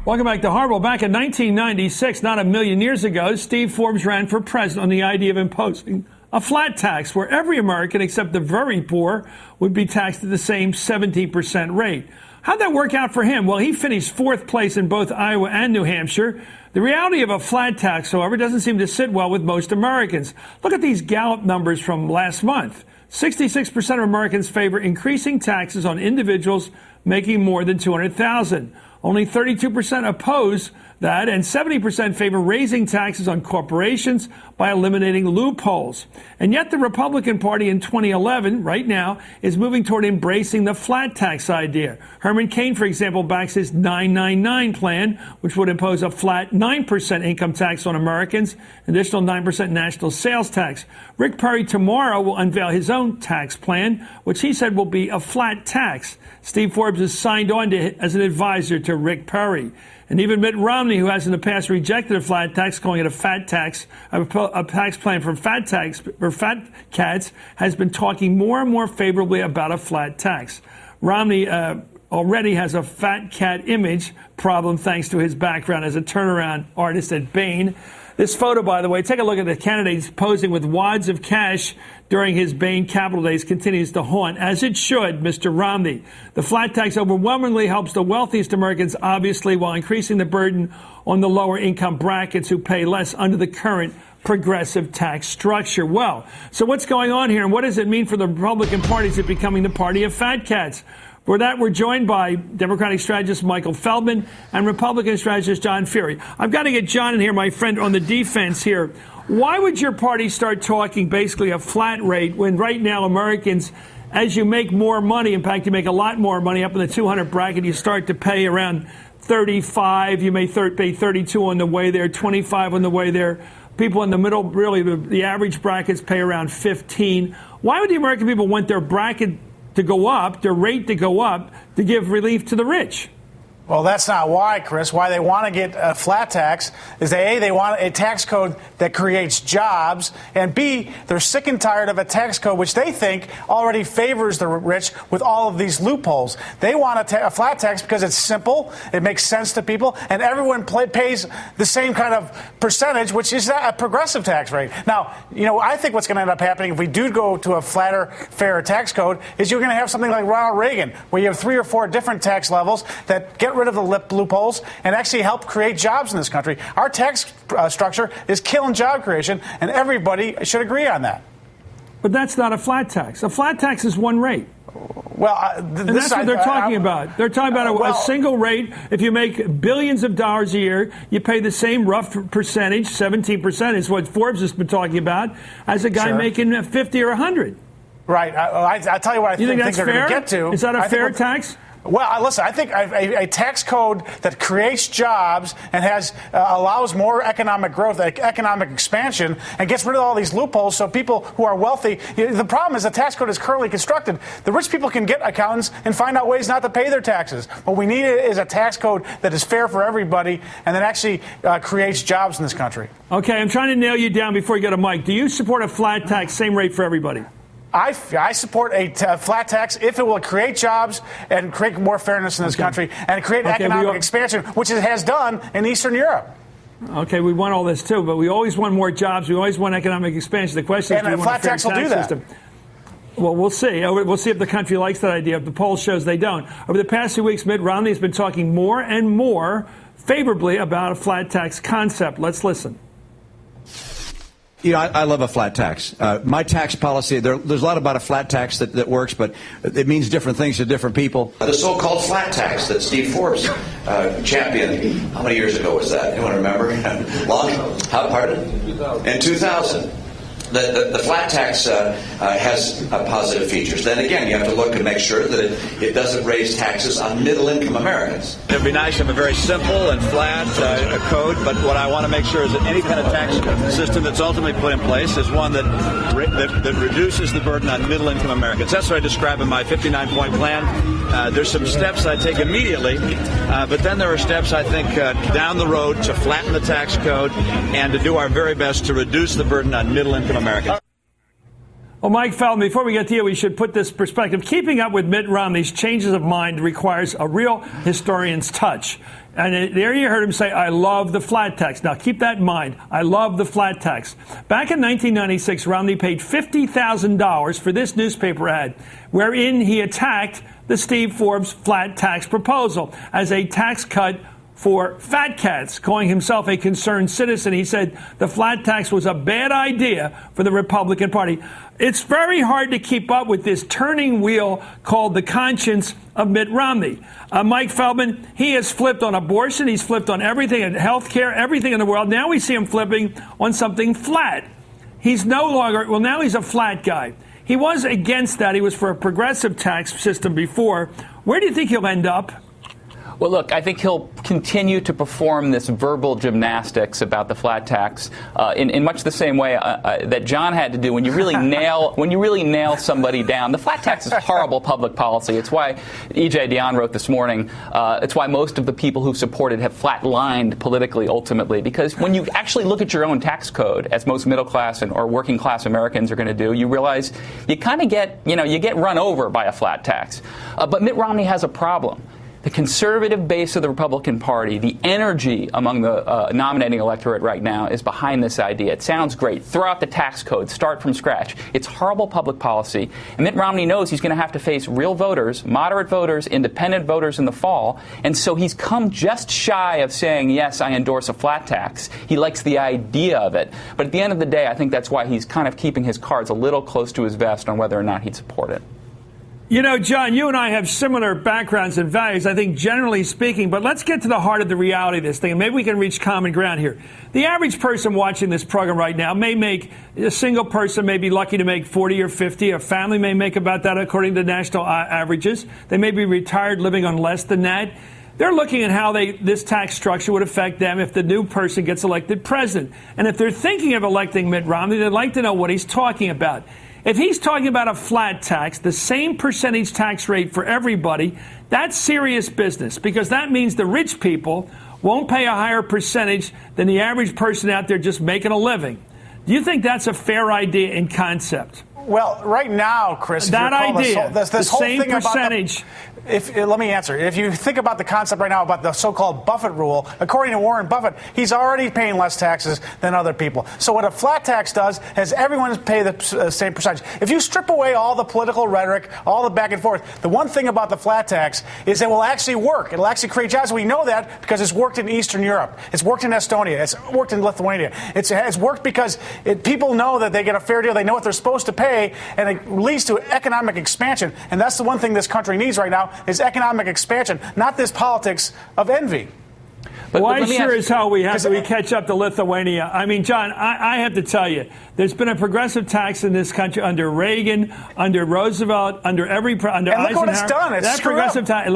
Welcome back to Hardball. Back in 1996, not a million years ago, Steve Forbes ran for president on the idea of imposing a flat tax where every American except the very poor would be taxed at the same 17% rate. How'd that work out for him? Well, he finished fourth place in both Iowa and New Hampshire. The reality of a flat tax, however, doesn't seem to sit well with most Americans. Look at these Gallup numbers from last month. 66% of Americans favor increasing taxes on individuals making more than $200,000. Only 32% oppose that, and 70% favor raising taxes on corporations by eliminating loopholes. And yet the Republican Party in 2011, right now, is moving toward embracing the flat tax idea. Herman Cain, for example, backs his 999 plan, which would impose a flat 9% income tax on Americans, an additional 9% national sales tax. Rick Perry tomorrow will unveil his own tax plan, which he said will be a flat tax. Steve Forbes has signed on to as an advisor to Rick Perry. And even Mitt Romney, who has in the past rejected a flat tax, calling it a fat tax, a tax plan for fat cats, has been talking more and more favorably about a flat tax. Romney already has a fat cat image problem thanks to his background as a turnaround artist at Bain. This photo, by the way, take a look at the candidates posing with wads of cash during his Bain Capital Days continues to haunt, as it should, Mr. Romney. The flat tax overwhelmingly helps the wealthiest Americans, obviously, while increasing the burden on the lower income brackets who pay less under the current progressive tax structure. Well, so what's going on here, and what does it mean for the Republican Party? Is it becoming the party of fat cats? For that, we're joined by Democratic strategist Michael Feldman and Republican strategist John Feehery. I've got to get John in here, my friend, on the defense here. Why would your party start talking basically a flat rate when right now Americans, as you make more money, in fact, you make a lot more money up in the 200 bracket, you start to pay around 35, you may pay 32 on the way there, 25 on the way there. People in the middle, really, the average brackets pay around 15. Why would the American people want their bracket to go up, their rate to go up, to give relief to the rich? Well, that's not why, Chris. Why they want to get a flat tax is they want a tax code that creates jobs, and B, they're sick and tired of a tax code which they think already favors the rich with all of these loopholes. They want a flat tax because it's simple, it makes sense to people, and everyone pays the same kind of percentage, which is a progressive tax rate. Now, I think what's going to end up happening if we do go to a flatter, fairer tax code is you're going to have something like Ronald Reagan, where you have 3 or 4 different tax levels that get rid of the loopholes and actually help create jobs in this country. Our tax structure is killing job creation, and everybody should agree on that. But that's not a flat tax. A flat tax is one rate. Well, and that's what they're talking about. They're talking about a single rate. If you make billions of dollars a year, you pay the same rough percentage, 17% is what Forbes has been talking about, as a guy making 50 or 100. Right. I'll tell you what I think they're going to get to. Is that a fair tax? Well, listen, I think a tax code that creates jobs and allows more economic growth, economic expansion, and gets rid of all these loopholes so people who are wealthy. The problem is the tax code is currently constructed. The rich people can get accountants and find out ways not to pay their taxes. What we need is a tax code that is fair for everybody and that actually creates jobs in this country. Okay, I'm trying to nail you down before you get a mic. Do you support a flat tax, same rate for everybody? I support a flat tax if it will create jobs and create more fairness in this country and create economic expansion, which it has done in Eastern Europe. Okay, we want all this too, but we always want more jobs. We always want economic expansion. The question is, do we want a fair tax system? Well, we'll see. We'll see if the country likes that idea. If the poll shows they don't. Over the past 2 weeks, Mitt Romney has been talking more and more favorably about a flat tax concept. Let's listen. I love a flat tax. My tax policy, there's a lot about a flat tax that works, but it means different things to different people. The so-called flat tax that Steve Forbes championed, how many years ago was that? Anyone remember? Long? How, pardon? In 2000. The flat tax has positive features. Then again, you have to look and make sure that it doesn't raise taxes on middle-income Americans. It would be nice to have a very simple and flat code, but what I want to make sure is that any kind of tax system that's ultimately put in place is one that reduces the burden on middle-income Americans. That's what I describe in my 59-point plan. There's some steps I take immediately, but then there are steps I think down the road to flatten the tax code and to do our very best to reduce the burden on middle-income Americans. Well, Mike Feldman, before we get to you, we should put this perspective. Keeping up with Mitt Romney's changes of mind requires a real historian's touch. And there you heard him say, I love the flat tax. Now, keep that in mind. I love the flat tax. Back in 1996, Romney paid $50,000 for this newspaper ad, wherein he attacked the Steve Forbes flat tax proposal as a tax cut for fat cats, calling himself a concerned citizen. He said the flat tax was a bad idea for the Republican Party. It's very hard to keep up with this turning wheel called the conscience of Mitt Romney. Mike Feldman, he has flipped on abortion. He's flipped on everything, and health care, everything in the world. Now we see him flipping on something flat. He's no longer, well, now he's a flat guy. He was against that. He was for a progressive tax system before. Where do you think he'll end up? Well, look, I think he'll continue to perform this verbal gymnastics about the flat tax in much the same way that John had to do when you really nail somebody down. The flat tax is horrible public policy. It's why E.J. Dionne wrote this morning. It's why most of the people who support it have flat-lined politically, ultimately, because when you actually look at your own tax code, as most middle class or working class Americans are going to do, you realize you kind of get run over by a flat tax. But Mitt Romney has a problem. The conservative base of the Republican Party, the energy among the nominating electorate right now is behind this idea. It sounds great. Throw out the tax code. Start from scratch. It's horrible public policy. And Mitt Romney knows he's going to have to face real voters, moderate voters, independent voters in the fall. And so he's come just shy of saying, yes, I endorse a flat tax. He likes the idea of it. But at the end of the day, I think that's why he's kind of keeping his cards a little close to his vest on whether or not he'd support it. You know, John, you and I have similar backgrounds and values, I think, generally speaking, but let's get to the heart of the reality of this thing, and maybe we can reach common ground here. The average person watching this program right now may make, a single person may be lucky to make 40 or 50. A family may make about that according to national averages. They may be retired living on less than that. They're looking at how this tax structure would affect them if the new person gets elected president. And if they're thinking of electing Mitt Romney, they'd like to know what he's talking about. If he's talking about a flat tax, the same percentage tax rate for everybody, that's serious business, because that means the rich people won't pay a higher percentage than the average person out there just making a living. Do you think that's a fair idea in concept? Well, right now, Chris, that idea, this the whole same thing percentage. Let me answer. If you think about the concept right now about the so-called Buffett rule, according to Warren Buffett, he's already paying less taxes than other people. So what a flat tax does is everyone pay the same percentage. If you strip away all the political rhetoric, all the back and forth, the one thing about the flat tax is it will actually work. It will actually create jobs. We know that because it's worked in Eastern Europe. It's worked in Estonia. It's worked in Lithuania. It's worked because people know that they get a fair deal. They know what they're supposed to pay, and it leads to economic expansion. And that's the one thing this country needs right now is economic expansion, not this politics of envy. But why sure as hell we have to catch up to Lithuania. I mean, John, I have to tell you, there's been a progressive tax in this country under Reagan, under Roosevelt, under Eisenhower. Look what it's done. It's that progressive tax.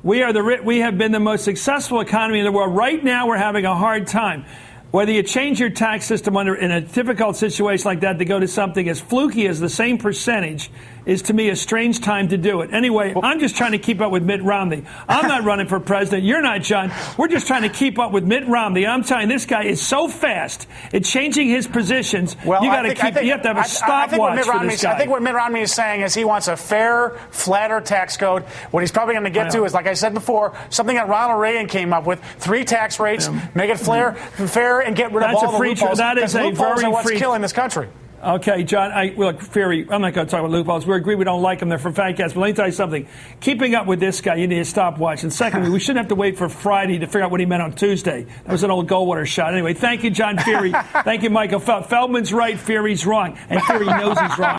We have been the most successful economy in the world. Right now, we're having a hard time. Whether you change your tax system in a difficult situation like that to go to something as fluky as the same percentage is, to me, a strange time to do it. Anyway, I'm just trying to keep up with Mitt Romney. I'm not running for president. You're not, John. We're just trying to keep up with Mitt Romney. I'm telling you, this guy is so fast at changing his positions. Well, you have to have a stopwatch for this guy. I think what Mitt Romney is saying is he wants a fair, flatter tax code. What he's probably going to get to is, like I said before, something that Ronald Reagan came up with: 3 tax rates, make it fair, and get rid of all the loopholes. That is a very free. What's killing this country. Okay, John, look, Fury, I'm not going to talk about loopholes. We agree we don't like them. They're for fat cats. But let me tell you something. Keeping up with this guy, you need to stop watching. Secondly, we shouldn't have to wait for Friday to figure out what he meant on Tuesday. That was an old Goldwater shot. Anyway, thank you, John Fury. Thank you, Michael Feldman's right, Fury's wrong. And Fury knows he's wrong.